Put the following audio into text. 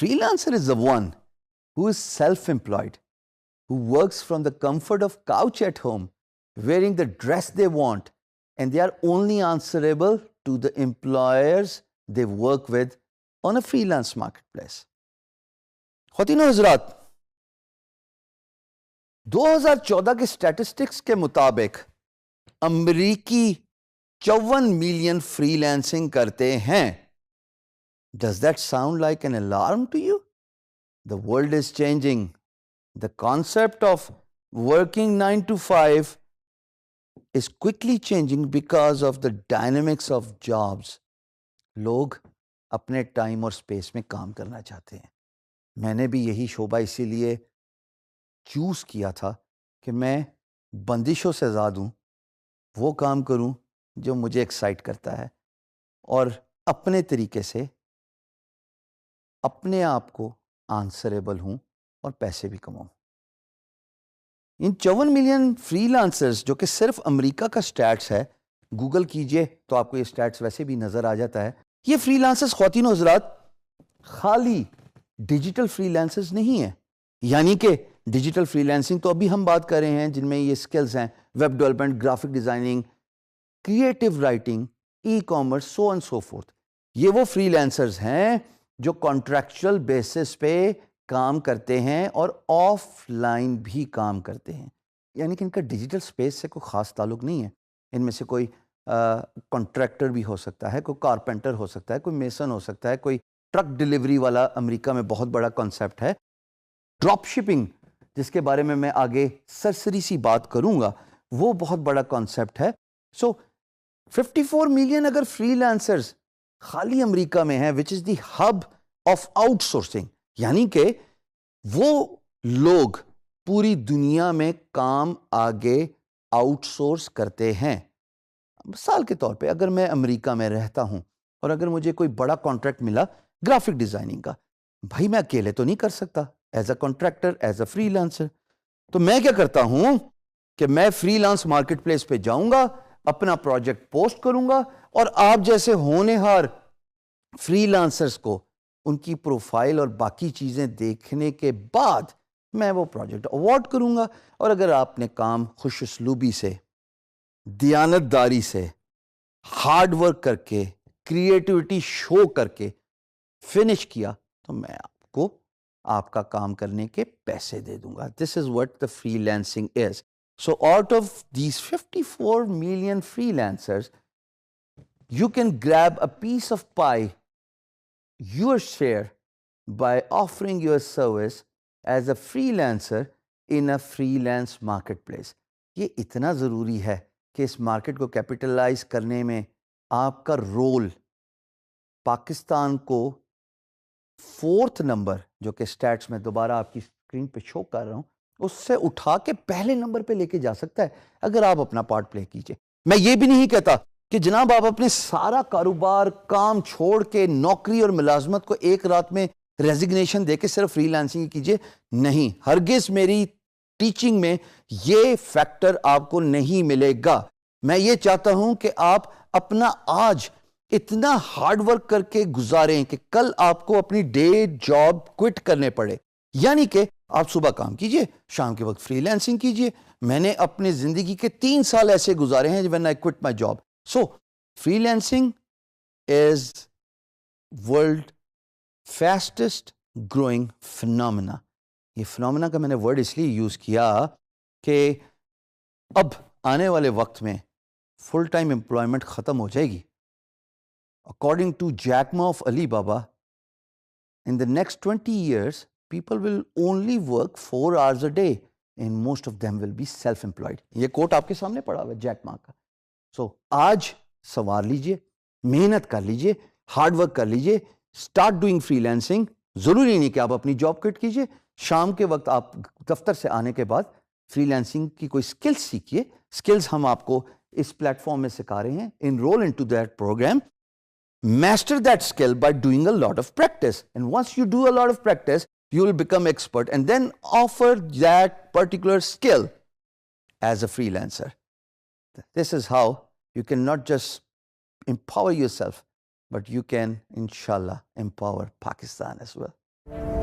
freelancer is the one who is self-employed, who works from the comfort of couch at home, wearing the dress they want, and they are only answerable to the employers they work with on a freelance marketplace. خواتین و حضرات، 2014 کے statistics کے مطابق امریکی 54 million free lancing کرتے ہیں. Does that sound like an alarm to you? The world is changing. The concept of working 9 to 5 is quickly changing because of the dynamics of jobs. لوگ اپنے ٹائم اور space میں کام کرنا چاہتے ہیں. میں نے بھی یہی شعبہ اسی لیے چوز کیا تھا کہ میں بندشوں سے آزاد ہوں، وہ کام کروں جو مجھے ایکسائٹ کرتا ہے، اور اپنے طریقے سے اپنے آپ کو آنسریبل ہوں اور پیسے بھی کماؤں. ان 54 ملین فری لانسرز جو کہ صرف امریکہ کا سٹیٹس ہے، گوگل کیجئے تو آپ کو یہ سٹیٹس ویسے بھی نظر آ جاتا ہے. یہ فری لانسرز خواتین و حضرات خالی ڈیجیٹل فری لانسرز نہیں ہیں. یعنی کہ ڈیجیٹل فری لانسنگ تو ابھی ہم بات کر رہے ہیں جن میں یہ سکلز ہیں: web development, graphic designing, creative writing, e commerce, so and so forth. یہ وہ فری لانسرز ہیں جو کانٹریکچوئل بیسس پہ کام کرتے ہیں اور آف لائن بھی کام کرتے ہیں. یعنی کہ ان کا ڈیجیٹل سپیس سے کوئی خاص تعلق نہیں ہے. ان میں سے کوئی کانٹریکٹر بھی ہو سکتا ہے، کوئی کارپینٹر ہو سکتا ہے، کوئی میسن ہو سکتا ہے، کوئی ٹرک ڈیلیوری والا امریکہ میں بہت بڑا کانسیپٹ ہے. ڈراپ شپنگ، جس کے بارے میں آگے سرسری سی بات کروں گا، وہ بہت بڑا کانسیپٹ ہے. سو 54 ملین اگر فری لانسرز خالی امریکہ میں ہیں، وچ از دی ہب آف آؤٹ سورسنگ، یعنی کہ وہ لوگ پوری دنیا میں کام آگے آؤٹ سورس کرتے ہیں. مثال کے طور پہ اگر میں امریکہ میں رہتا ہوں اور اگر مجھے کوئی بڑا کانٹریکٹ ملا گرافک ڈیزائننگ کا، بھائی میں اکیلے تو نہیں کر سکتا as a contractor, as a free lancer. تو میں کیا کرتا ہوں کہ میں فری لانس مارکیٹ پلیس پہ جاؤں گا، اپنا پروجیکٹ پوسٹ کروں گا، اور آپ جیسے ہونہار فری لانسرز کو ان کی پروفائل اور باقی چیزیں دیکھنے کے بعد میں وہ پروجیکٹ اوارڈ کروں گا. اور اگر آپ نے کام خوش اسلوبی سے، دیانت داری سے، ہارڈ ورک کر کے، کریٹیوٹی شو کر کے فنش کیا تو میں آپ کو آپ کا کام کرنے کے پیسے دے دوں گا. This is what the freelancing is. So out of these 54 million freelancers you can grab a piece of pie, your share, by offering your service as a freelancer in a freelance marketplace. یہ اتنا ضروری ہے کہ اس market کو capitalise کرنے میں آپ کا رول پاکستان کو 4th نمبر، جو کہ سٹیٹس میں دوبارہ آپ کی اسکرین پہ شو کر رہا ہوں، اس سے اٹھا کے پہلے نمبر پہ لے کے جا سکتا ہے اگر آپ اپنا پارٹ پلے کیجئے. میں یہ بھی نہیں کہتا کہ جناب آپ اپنے سارا کاروبار، کام چھوڑ کے نوکری اور ملازمت کو ایک رات میں ریزگنیشن دے کے صرف فری لانسنگ کیجئے. نہیں، ہرگز میری ٹیچنگ میں یہ فیکٹر آپ کو نہیں ملے گا. میں یہ چاہتا ہوں کہ آپ اپنا آج اتنا ہارڈ ورک کر کے گزاریں کہ کل آپ کو اپنی ڈے جاب کوئٹ کرنے پڑے. یعنی کہ آپ صبح کام کیجئے، شام کے وقت فری لانسنگ کیجئے. میں نے اپنے زندگی کے 3 سال ایسے گزارے ہیں when I quit my job. So, freelancing is world fastest growing phenomena. یہ phenomena کا میں نے ورڈ اس لیے یوز کیا کہ اب آنے والے وقت میں فل ٹائم امپلائمنٹ ختم ہو جائے گی. According to Jack Ma of Alibaba, in the next 20 years, people will only work 4 hours a day and most of them will be self-employed. یہ کوٹ آپ کے سامنے پڑا ہوا ہے جیک ما کا. سو آج سوار لیجئے، محنت کر لیجئے، ہارڈ ورک کر لیجئے، اسٹارٹ ڈوئنگ فری لانسنگ. ضروری نہیں کہ آپ اپنی جاب کوئٹ کیجئے. شام کے وقت آپ دفتر سے آنے کے بعد فری لانسنگ کی کوئی اسکلز سیکھیے. اسکلز ہم آپ کو اس پلیٹ فارم میں سکھا رہے ہیں. Enroll into that program. Master that skill by doing a lot of practice. And once you do a lot of practice, you will become expert and then offer that particular skill as a freelancer. This is how you can not just empower yourself, but you can, inshallah, empower Pakistan as well. ہے.